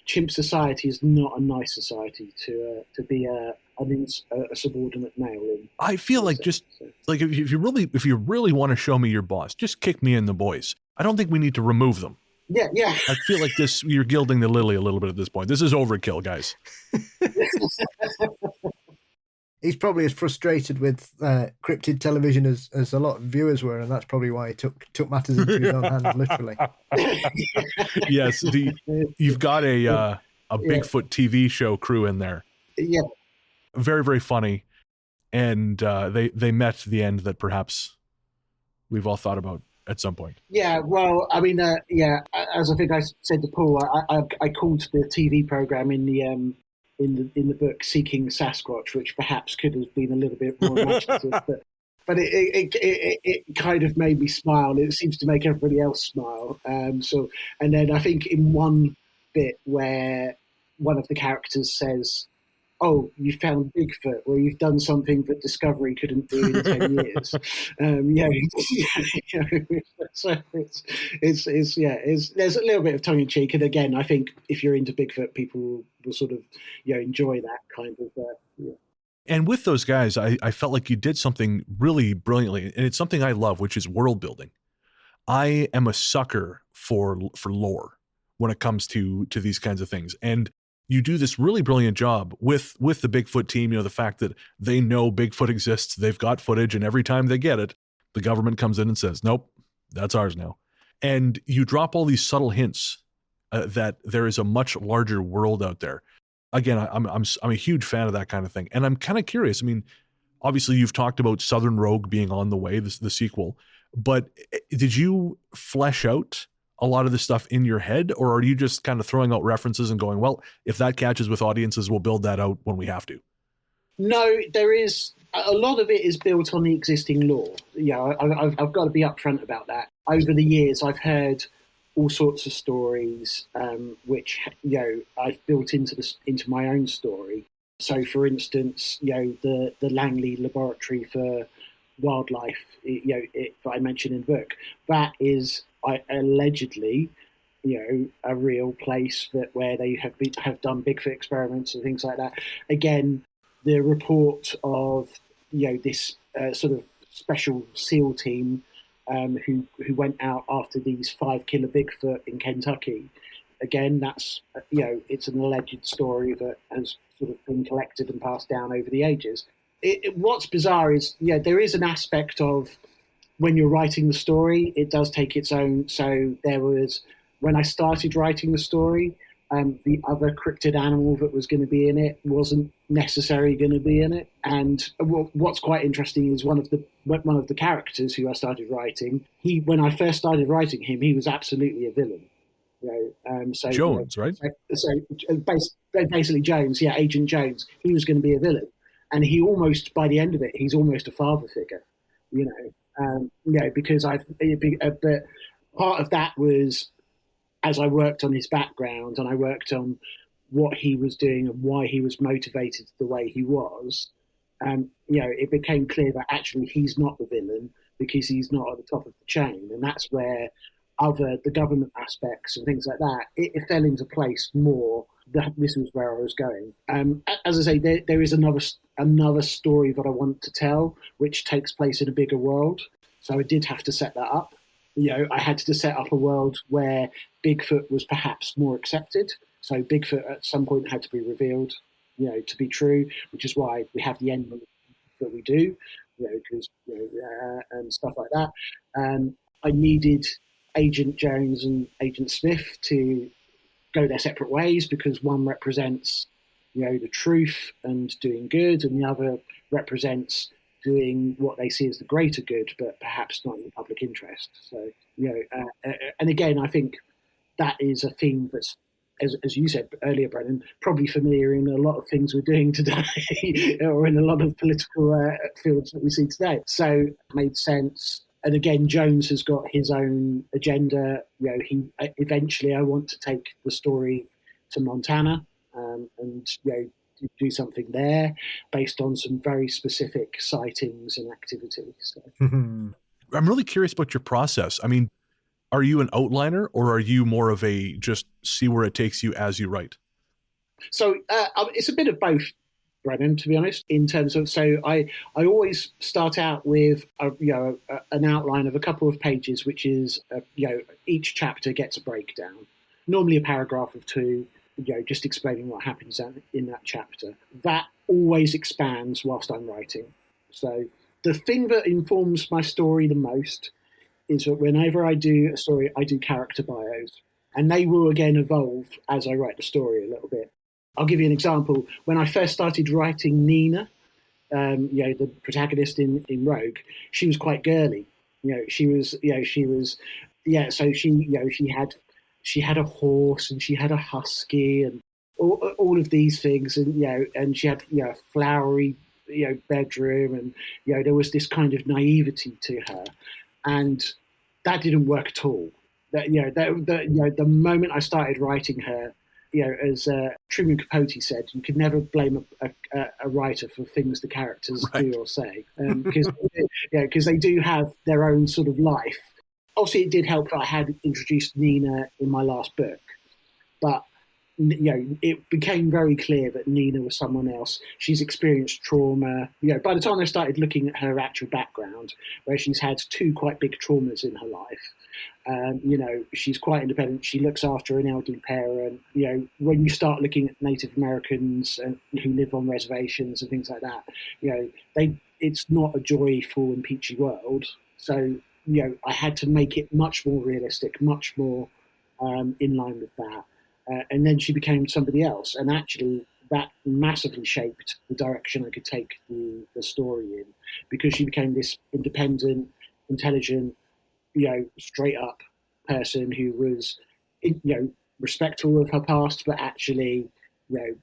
[SPEAKER 3] chimp society is not a nice society to be a subordinate male in.
[SPEAKER 1] I feel like if you really want to show me your boss, just kick me in the boys. I don't think we need to remove them.
[SPEAKER 3] Yeah.
[SPEAKER 1] I feel like you're gilding the lily a little bit at this point. This is overkill, guys.
[SPEAKER 2] He's probably as frustrated with cryptid television as a lot of viewers were, and that's probably why he took matters into his own hands, literally.
[SPEAKER 1] Yes, you've got a Bigfoot TV show crew in there.
[SPEAKER 3] Yeah.
[SPEAKER 1] Very, very funny, and they met the end that perhaps we've all thought about at some point.
[SPEAKER 3] Yeah, well, I mean, as I think I said to Paul, I called the TV program in the book "Seeking Sasquatch," which perhaps could have been a little bit more imaginative, but it kind of made me smile. It seems to make everybody else smile. And then I think in one bit where one of the characters says, "Oh, you found Bigfoot," or "You've done something that Discovery couldn't do in 10 years." So there's a little bit of tongue in cheek, and again, I think if you're into Bigfoot, people will sort of enjoy that kind of.
[SPEAKER 1] And with those guys, I felt like you did something really brilliantly, and it's something I love, which is world building. I am a sucker for lore when it comes to these kinds of things, and you do this really brilliant job with the Bigfoot team. The fact that they know Bigfoot exists, they've got footage, and every time they get it, the government comes in and says, "Nope, that's ours now." And you drop all these subtle hints that there is a much larger world out there. Again, I'm a huge fan of that kind of thing, and I'm kind of curious. I mean, obviously, you've talked about Southern Rogue being on the way, the sequel, but did you flesh out a lot of this stuff in your head, or are you just kind of throwing out references and going, well, if that catches with audiences, we'll build that out when we have to?
[SPEAKER 3] No, there is a lot of it is built on the existing lore. I've got to be upfront about that. Over the years, I've heard all sorts of stories, which I've built into my own story. So, for instance, the Langley Laboratory for Wildlife, that I mentioned in the book, that is allegedly, a real place where they have done Bigfoot experiments and things like that. Again, the report of this sort of special SEAL team who went out after these 5-killer Bigfoot in Kentucky. Again, that's it's an alleged story that has sort of been collected and passed down over the ages. What's bizarre is there is an aspect of when you're writing the story, it does take its own. So there was, when I started writing the story, the other cryptid animal that was going to be in it wasn't necessarily going to be in it. And what's quite interesting is one of the characters who I started writing, when I first started writing him, he was absolutely a villain.
[SPEAKER 1] Jones, right?
[SPEAKER 3] So basically Jones, Agent Jones. He was going to be a villain, and he almost, by the end of it, he's almost a father figure. Because but part of that was, as I worked on his background and I worked on what he was doing and why he was motivated the way he was, it became clear that actually he's not the villain because he's not at the top of the chain, and that's where the government aspects and things like that, it fell into place more. This was where I was going. As I say, there is another story that I want to tell, which takes place in a bigger world. So I did have to set that up. I had to set up a world where Bigfoot was perhaps more accepted. So Bigfoot at some point had to be revealed, to be true, which is why we have the ending that we do, because and stuff like that. I needed Agent Jones and Agent Smith to go their separate ways, because one represents, the truth and doing good, and the other represents doing what they see as the greater good, but perhaps not in the public interest. So, and again, I think that is a theme that's, as you said earlier, Brennan, probably familiar in a lot of things we're doing today, or in a lot of political fields that we see today. So it made sense. And again, Jones has got his own agenda. He eventually, I want to take the story to Montana and do something there based on some very specific sightings and activities. So.
[SPEAKER 1] I'm really curious about your process. I mean, are you an outliner, or are you more of a just see where it takes you as you write?
[SPEAKER 3] So it's a bit of both, Brennan, to be honest, in terms of, so I always start out with an outline of a couple of pages, which is each chapter gets a breakdown, normally a paragraph of 2, just explaining what happens in that chapter. That always expands whilst I'm writing. So the thing that informs my story the most is that whenever I do a story, I do character bios, and they will again evolve as I write the story a little bit. I'll give you an example. When I first started writing Nina, the protagonist in Rogue, she was quite girly. So she had a horse, and she had a husky, and all of these things, and she had a flowery bedroom, and there was this kind of naivety to her, and that didn't work at all. The moment I started writing her, as Truman Capote said, you could never blame a writer for things the characters do or say, because they do have their own sort of life. Obviously, it did help that I had introduced Nina in my last book, but it became very clear that Nina was someone else. She's experienced trauma. By the time I started looking at her actual background, where she's had 2 quite big traumas in her life, she's quite independent. She looks after an elderly parent. When you start looking at Native Americans who live on reservations and things like that, it's not a joyful and peachy world. So, I had to make it much more realistic, much more in line with that. And then she became somebody else. And actually, that massively shaped the direction I could take the story in, because she became this independent, intelligent, straight up person who was, respectful of her past, but actually,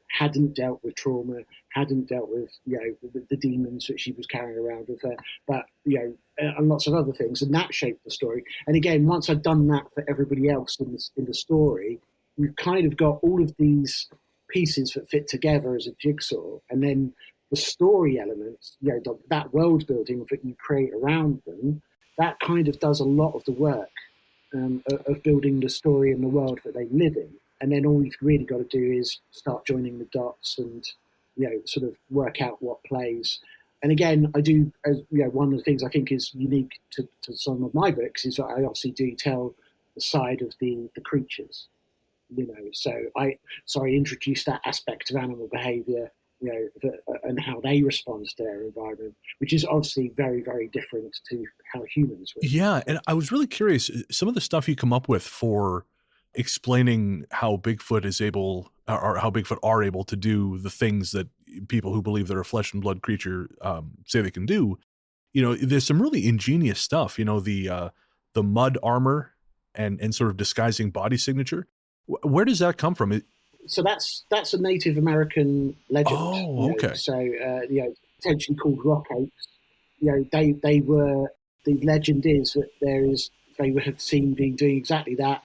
[SPEAKER 3] hadn't dealt with trauma, hadn't dealt with, the demons that she was carrying around with her, but, and lots of other things. And that shaped the story. And again, once I'd done that for everybody else in the story, we've kind of got all of these pieces that fit together as a jigsaw, and then the story elements, that world building that you create around them, that kind of does a lot of the work of building the story and the world that they live in. And then all you've really got to do is start joining the dots and, sort of work out what plays. And again, I do, one of the things I think is unique to some of my books is that I obviously do tell the side of the creatures, so I introduce that aspect of animal behavior, and how they respond to their environment, which is obviously very, very different to how humans work.
[SPEAKER 1] Yeah, and I was really curious, some of the stuff you come up with for explaining how Bigfoot is able, or how Bigfoot are able to do the things that people who believe they're a flesh and blood creature say they can do. There's some really ingenious stuff. The mud armor and sort of disguising body signature. Where does that come from?
[SPEAKER 3] So that's a Native American legend.
[SPEAKER 1] Oh, okay.
[SPEAKER 3] Potentially called rock apes. They were, the legend is that they would have seen being doing exactly that,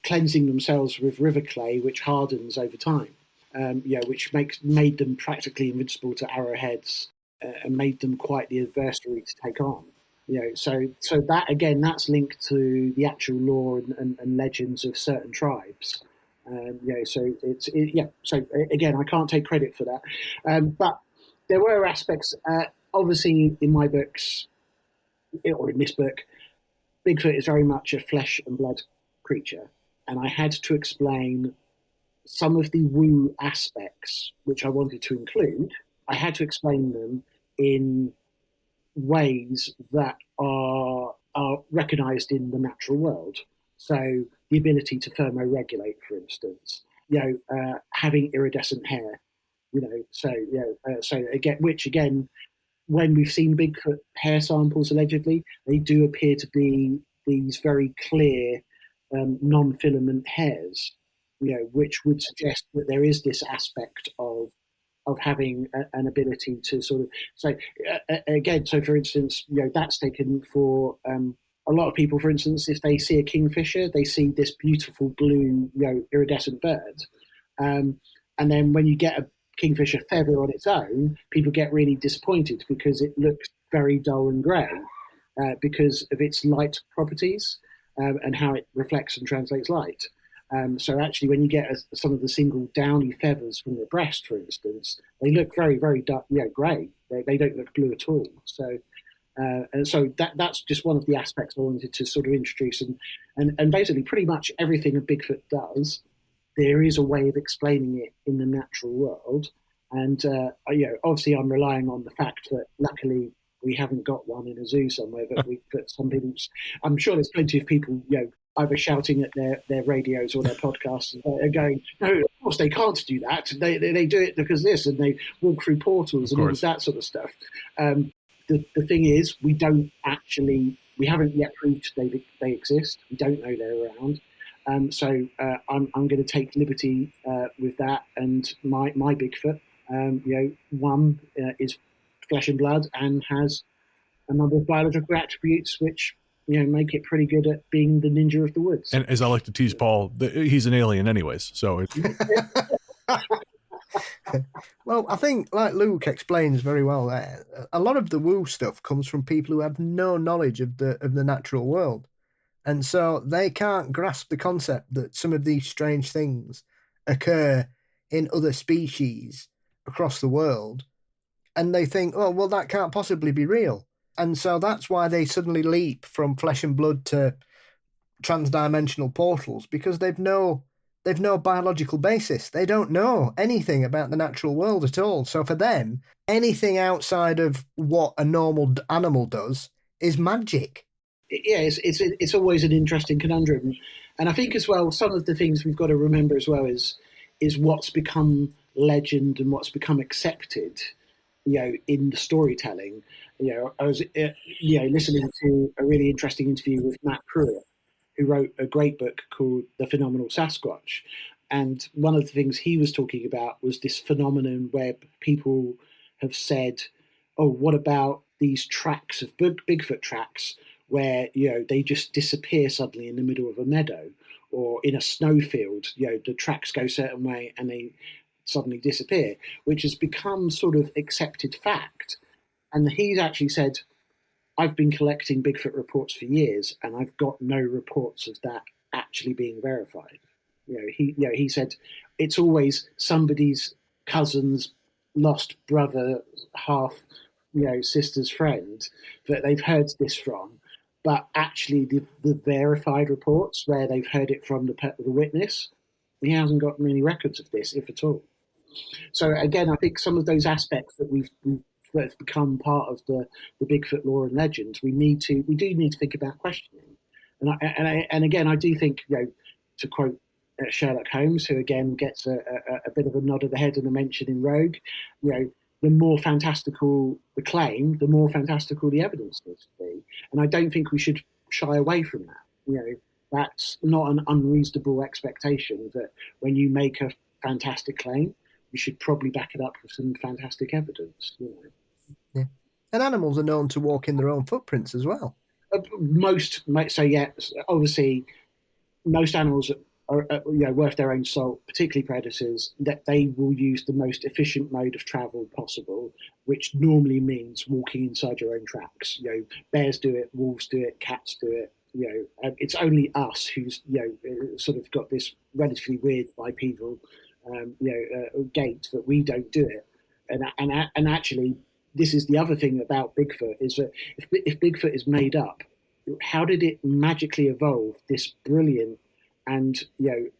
[SPEAKER 3] cleansing themselves with river clay, which hardens over time. Which made them practically invincible to arrowheads, and made them quite the adversary to take on. So that again, that's linked to the actual lore and legends of certain tribes. So again, I can't take credit for that, but there were aspects. Obviously, in my books, or in this book, Bigfoot is very much a flesh and blood creature, and I had to explain some of the woo aspects which I wanted to include. I had to explain them in ways that are recognised in the natural world. So the ability to thermoregulate, for instance, having iridescent hair, so again, which again, when we've seen Bigfoot hair samples allegedly, they do appear to be these very clear non-filament hairs, which would suggest that there is this aspect of having an ability to sort of so for instance, that's taken for a lot of people. For instance, if they see a kingfisher, they see this beautiful blue, iridescent bird, and then when you get a kingfisher feather on its own, people get really disappointed because it looks very dull and grey because of its light properties and how it reflects and translates light. So actually, when you get some of the single downy feathers from the breast, for instance, they look very, very dark, grey. They don't look blue at all. So, and so that's just one of the aspects I wanted to sort of introduce, and basically pretty much everything a Bigfoot does, there is a way of explaining it in the natural world. And obviously, I'm relying on the fact that luckily we haven't got one in a zoo somewhere. But some people, I'm sure there's plenty of people, either shouting at their radios or their podcasts and going, no, of course they can't do that. They do it because this, and they walk through portals and all of that sort of stuff. The thing is, we haven't yet proved they exist. We don't know they're around. So I'm going to take liberty with that. And my Bigfoot, one is flesh and blood and has a number of biological attributes which make it pretty good at being the ninja of the woods.
[SPEAKER 1] And as I like to tease Paul, he's an alien anyways. So
[SPEAKER 2] well, I think, like Luke explains very well, a lot of the woo stuff comes from people who have no knowledge of the natural world, and so they can't grasp the concept that some of these strange things occur in other species across the world, and they think, oh, well, that can't possibly be real. And so that's why they suddenly leap from flesh and blood to transdimensional portals, because they've no biological basis. They don't know anything about the natural world at all. So for them, anything outside of what a normal animal does is magic.
[SPEAKER 3] Yeah, it's always an interesting conundrum. And I think as well, some of the things we've got to remember as well is what's become legend and what's become accepted, in the storytelling. I was listening to a really interesting interview with Matt Pruitt, who wrote a great book called The Phenomenal Sasquatch. And one of the things he was talking about was this phenomenon where people have said, oh, what about these tracks of Bigfoot tracks where, they just disappear suddenly in the middle of a meadow or in a snowfield. The tracks go a certain way and they suddenly disappear, which has become sort of accepted fact. And he's actually said, I've been collecting Bigfoot reports for years, and I've got no reports of that actually being verified. He said it's always somebody's cousin's lost brother, half, sister's friend that they've heard this from, but actually the verified reports where they've heard it from the witness, he hasn't got many records of this, if at all. So again, I think some of those aspects that that have become part of the Bigfoot lore and legends, we do need to think about questioning. And again, I do think, to quote Sherlock Holmes, who again gets a bit of a nod of the head and a mention in Rogue, the more fantastical the claim, the more fantastical the evidence needs to be. And I don't think we should shy away from that. That's not an unreasonable expectation that when you make a fantastic claim, you should probably back it up with some fantastic evidence.
[SPEAKER 2] Yeah. And animals are known to walk in their own footprints as well.
[SPEAKER 3] Obviously, most animals are worth their own salt, particularly predators, that they will use the most efficient mode of travel possible, which normally means walking inside your own tracks. Bears do it, wolves do it, cats do it. It's only us who's sort of got this relatively weird bipedal gait that we don't do it. And actually, this is the other thing about Bigfoot, is that if Bigfoot is made up, how did it magically evolve this brilliant and a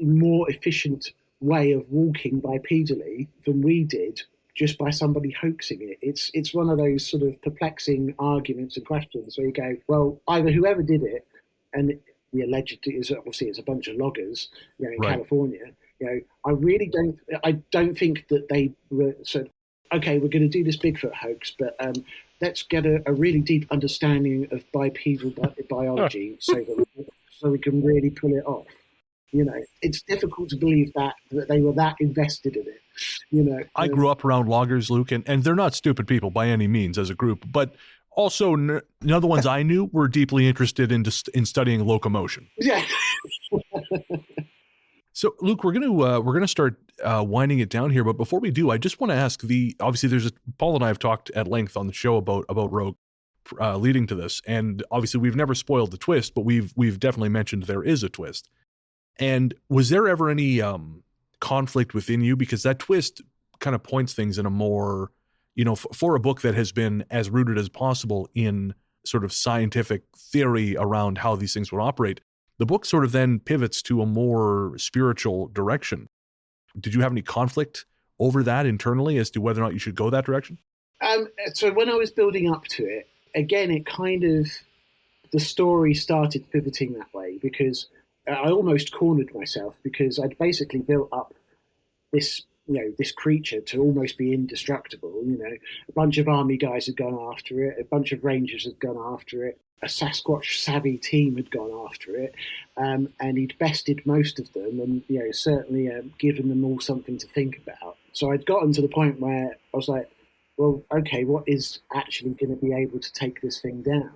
[SPEAKER 3] more efficient way of walking bipedally than we did, just by somebody hoaxing it? It's one of those sort of perplexing arguments and questions where you go, well, either whoever did it, and the alleged is obviously it's a bunch of loggers, in right. California. I don't think that they said, okay, we're going to do this Bigfoot hoax, but let's get a really deep understanding of bipedal biology so we can really pull it off. It's difficult to believe that they were that invested in it.
[SPEAKER 1] I grew up around loggers, Luke, and they're not stupid people by any means as a group, but also none of the ones I knew were deeply interested in studying locomotion.
[SPEAKER 3] Yeah.
[SPEAKER 1] So, Luke, we're gonna start winding it down here, but before we do, I just want to ask obviously Paul and I have talked at length on the show about Rogue, leading to this, and obviously we've never spoiled the twist, but we've definitely mentioned there is a twist. And was there ever any conflict within you, because that twist kind of points things in a more, for a book that has been as rooted as possible in sort of scientific theory around how these things would operate? The book sort of then pivots to a more spiritual direction. Did you have any conflict over that internally as to whether or not you should go that direction?
[SPEAKER 3] So when I was building up to it, again, it kind of, the story started pivoting that way, because I almost cornered myself, because I'd basically built up this creature to almost be indestructible. A bunch of army guys had gone after it, a bunch of rangers had gone after it, a Sasquatch savvy team had gone after it, and he'd bested most of them, and certainly given them all something to think about. So I'd gotten to the point where I was like, well, okay, what is actually going to be able to take this thing down?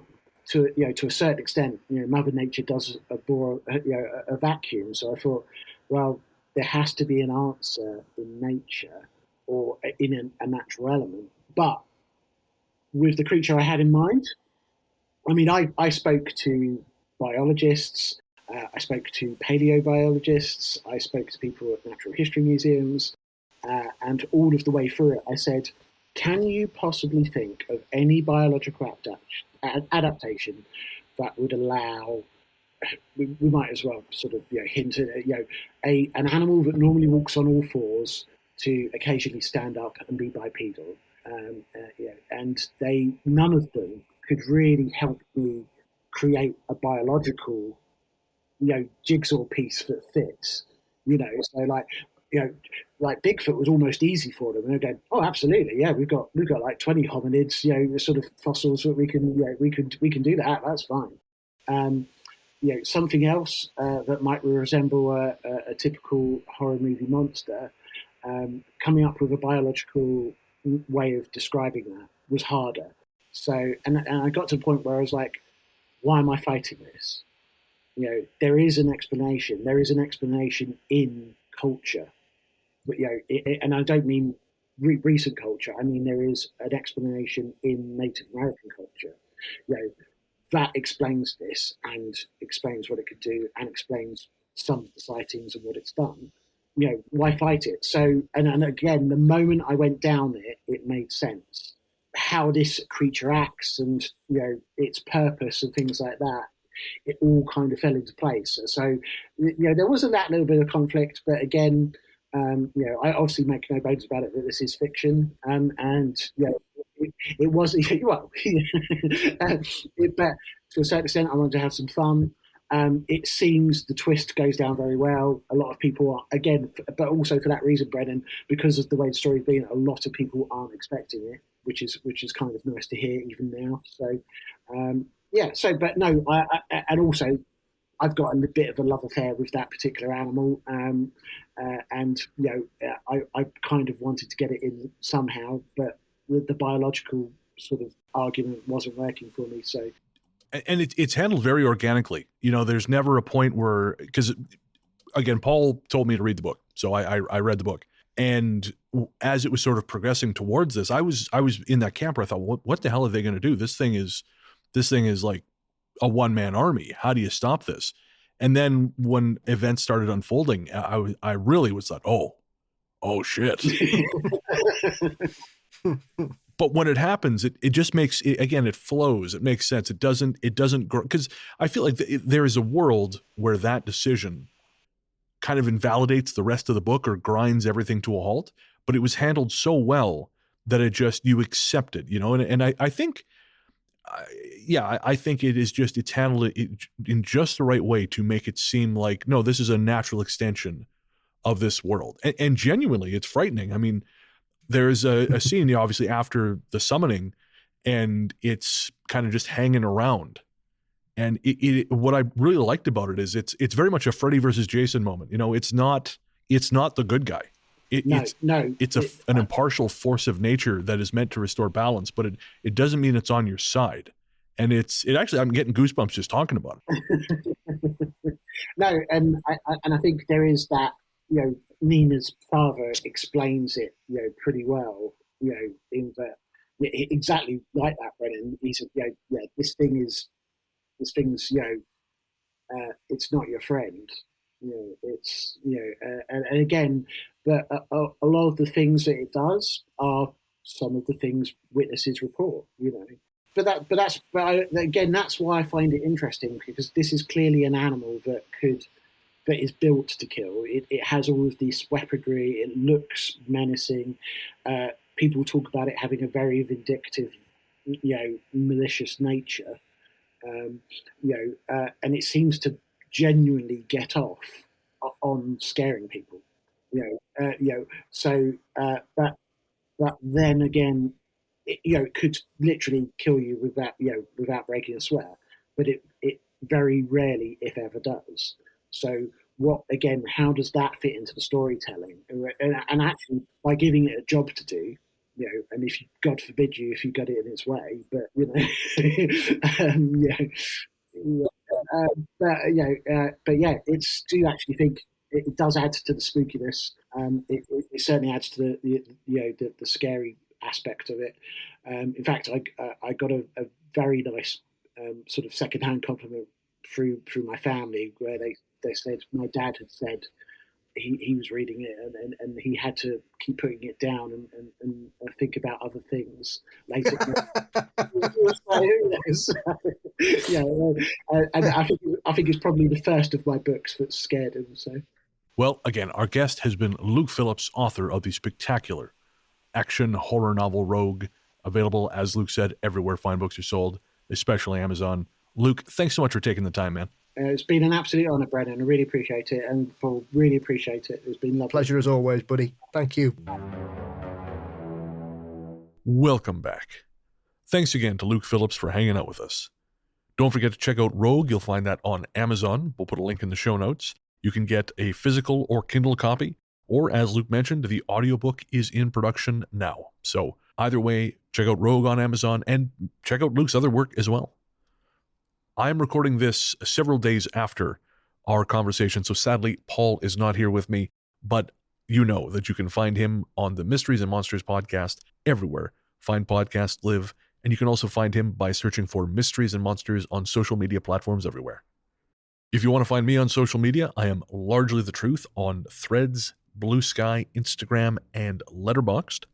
[SPEAKER 3] To a certain extent, Mother Nature does a vacuum. So I thought, well, there has to be an answer in nature or in a natural element. But with the creature I had in mind, I mean, I spoke to biologists, I spoke to paleobiologists, I spoke to people at natural history museums, and all of the way through it, I said, can you possibly think of any biological adaptation that would allow, we might as well sort of hint at an animal that normally walks on all fours to occasionally stand up and be bipedal, and none of them could really help me create a biological jigsaw piece that fits. So like Bigfoot was almost easy for them, and they're going, oh, absolutely, yeah, we've got like 20 hominids, sort of fossils that we can do that. That's fine. Something else that might resemble a typical horror movie monster, coming up with a biological way of describing that was harder. So, and I got to the point where I was like, why am I fighting this? There is an explanation. There is an explanation in culture. and I don't mean recent culture. I mean, there is an explanation in Native American culture, that explains this and explains what it could do and explains some of the sightings and what it's done. Why fight it? So, and again, the moment I went down it made sense. How this creature acts and, its purpose and things like that, it all kind of fell into place. So, there wasn't that little bit of conflict, but again, I obviously make no bones about it that this is fiction, and it was well, but to a certain extent, I wanted to have some fun. It seems the twist goes down very well. A lot of people are, again, but also for that reason, Brennan, because of the way the story's been, a lot of people aren't expecting it, which is kind of nice to hear even now. So, but no, and also I've got a bit of a love affair with that particular animal, and I kind of wanted to get it in somehow, but the biological sort of argument wasn't working for me. So,
[SPEAKER 1] and it's handled very organically. There's never a point where, because again, Paul told me to read the book, so I read the book, and as it was sort of progressing towards this, I was in that camp where I thought, what the hell are they going to do? This thing is like a one-man army. How do you stop this? And then when events started unfolding, I really was like, oh shit. But when it happens, it just makes it, again, it flows. It makes sense. It doesn't grow, because I feel like there is a world where that decision kind of invalidates the rest of the book or grinds everything to a halt. But it was handled so well that you accept it, and I think, I think it's handled in just the right way to make it seem like, no, this is a natural extension of this world. And genuinely, it's frightening. I mean, there's a scene, obviously, after the summoning, and it's kind of just hanging around. And what I really liked about it is it's very much a Freddy versus Jason moment. It's not the good guy. It's an impartial force of nature that is meant to restore balance, but it doesn't mean it's on your side. And it actually, I'm getting goosebumps just talking about it.
[SPEAKER 3] No, and I think there is that, Nina's father explains it, pretty well, in that, exactly like that, Brennan. He said, this thing's, it's not your friend. It's, and again, but a lot of the things that it does are some of the things witnesses report, But again, that's why I find it interesting, because this is clearly an animal that is built to kill. It has all of this weaponry. It looks menacing. People talk about it having a very vindictive, malicious nature. And it seems to genuinely get off on scaring people. But then again, it could literally kill you without breaking a swear. But it very rarely, if ever, does. So how does that fit into the storytelling? And actually, by giving it a job to do, and if God forbid if you got it in its way, but it's, do you actually think it does add to the spookiness? It certainly adds to the scary aspect of it. In fact, I got a very nice sort of secondhand compliment through my family, where they said my dad had said he was reading it and he had to keep putting it down and think about other things later. And I think it's probably the first of my books that scared him. So,
[SPEAKER 1] well, again, our guest has been Luke Phillips, author of the spectacular action horror novel Rogue, available, as Luke said, everywhere fine books are sold, especially Amazon. Luke, thanks so much for taking the time, man.
[SPEAKER 3] It's been an absolute honor, Brennan. I really appreciate it. And Paul, really appreciate it. It's been lovely.
[SPEAKER 2] Pleasure as always, buddy. Thank you.
[SPEAKER 1] Welcome back. Thanks again to Luke Phillips for hanging out with us. Don't forget to check out Rogue. You'll find that on Amazon. We'll put a link in the show notes. You can get a physical or Kindle copy, or as Luke mentioned, the audiobook is in production now. So either way, check out Rogue on Amazon and check out Luke's other work as well. I'm recording this several days after our conversation, so sadly, Paul is not here with me, but you know that you can find him on the Mysteries and Monsters podcast everywhere fine podcasts live, and you can also find him by searching for Mysteries and Monsters on social media platforms everywhere. If you want to find me on social media, I am largely the truth on Threads, Blue Sky, Instagram, and Letterboxd.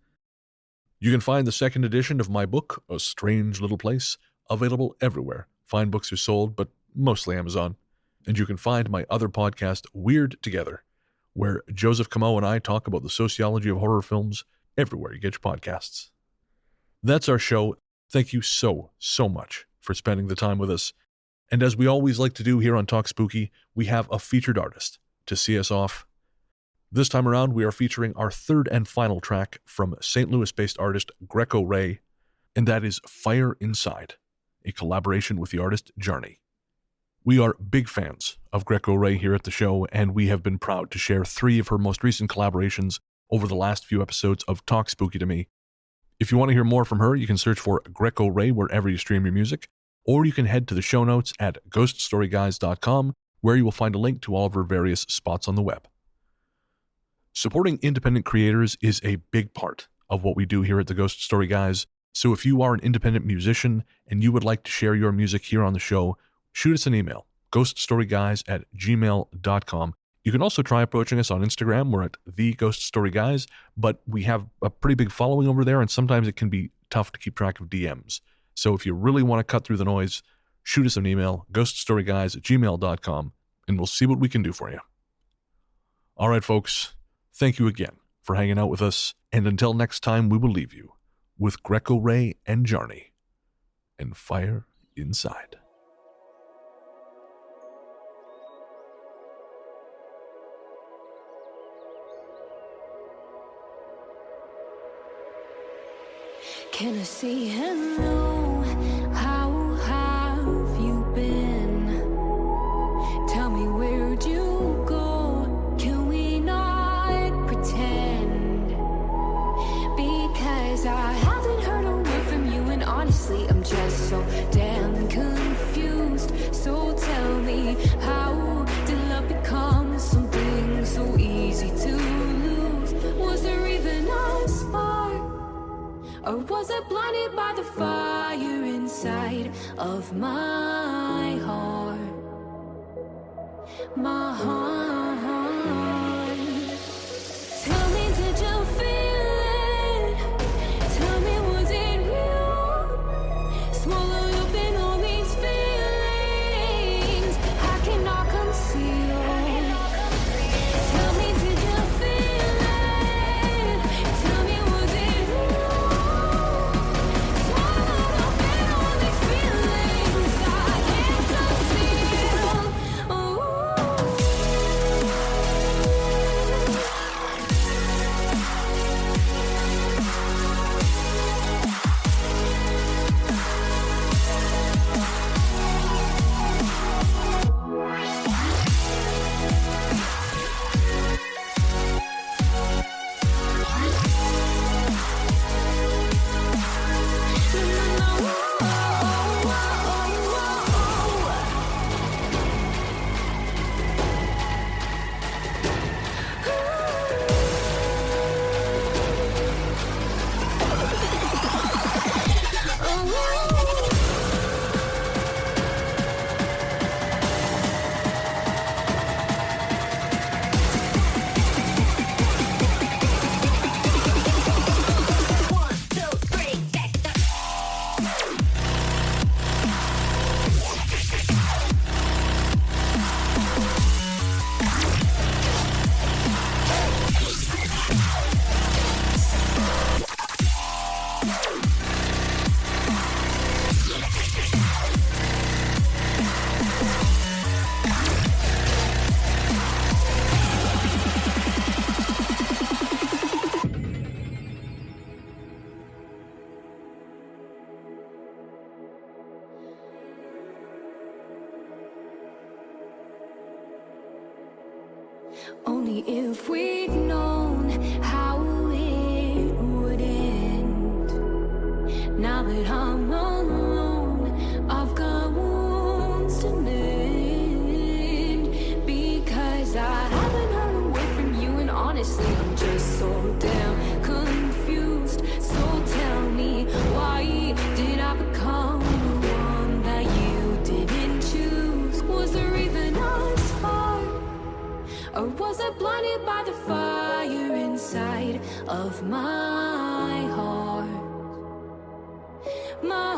[SPEAKER 1] You can find the second edition of my book, A Strange Little Place, available everywhere fine books are sold, but mostly Amazon. And you can find my other podcast, Weird Together, where Joseph Camo and I talk about the sociology of horror films everywhere you get your podcasts. That's our show. Thank you so much for spending the time with us. And as we always like to do here on Talk Spooky, we have a featured artist to see us off. This time around, we are featuring our third and final track from St. Louis-based artist Greco Ray, and that is Fire Inside, a collaboration with the artist Jarnie. We are big fans of Greco Ray here at the show, and we have been proud to share 3 of her most recent collaborations over the last few episodes of Talk Spooky to Me. If you want to hear more from her, you can search for Greco Ray wherever you stream your music, or you can head to the show notes at ghoststoryguys.com, where you will find a link to all of her various spots on the web. Supporting independent creators is a big part of what we do here at the Ghost Story Guys, so if you are an independent musician and you would like to share your music here on the show, shoot us an email, ghoststoryguys@gmail.com. You can also try approaching us on Instagram. We're at The Ghost Story Guys, but we have a pretty big following over there, and sometimes it can be tough to keep track of DMs. So if you really want to cut through the noise, shoot us an email, ghoststoryguys@gmail.com, and we'll see what we can do for you. All right, folks, thank you again for hanging out with us, and until next time, we will leave you with Greco Ray and Jarnie and Fire Inside.
[SPEAKER 4] Can I say hello? How have you been? Tell me, where'd you go? Can we not pretend? Because I haven't heard a word from you, and honestly, I'm just so damn confused. So tell me, how did love become something so easy to lose? Was there even a spark? Or was I blinded by the fire inside of my heart? My heart. Tell me, did you feel it? Tell me, was it real? Swallowed up in all these feelings I cannot conceal. Tell me, did you feel it? Tell me, was it real? Swallowed up in all these feelings I can't conceal. Ooh. Only if we'd known how it would end. Now that I'm alone, I've got wounds to mend. Because I haven't heard a word from you, and honestly, I'm of my heart. My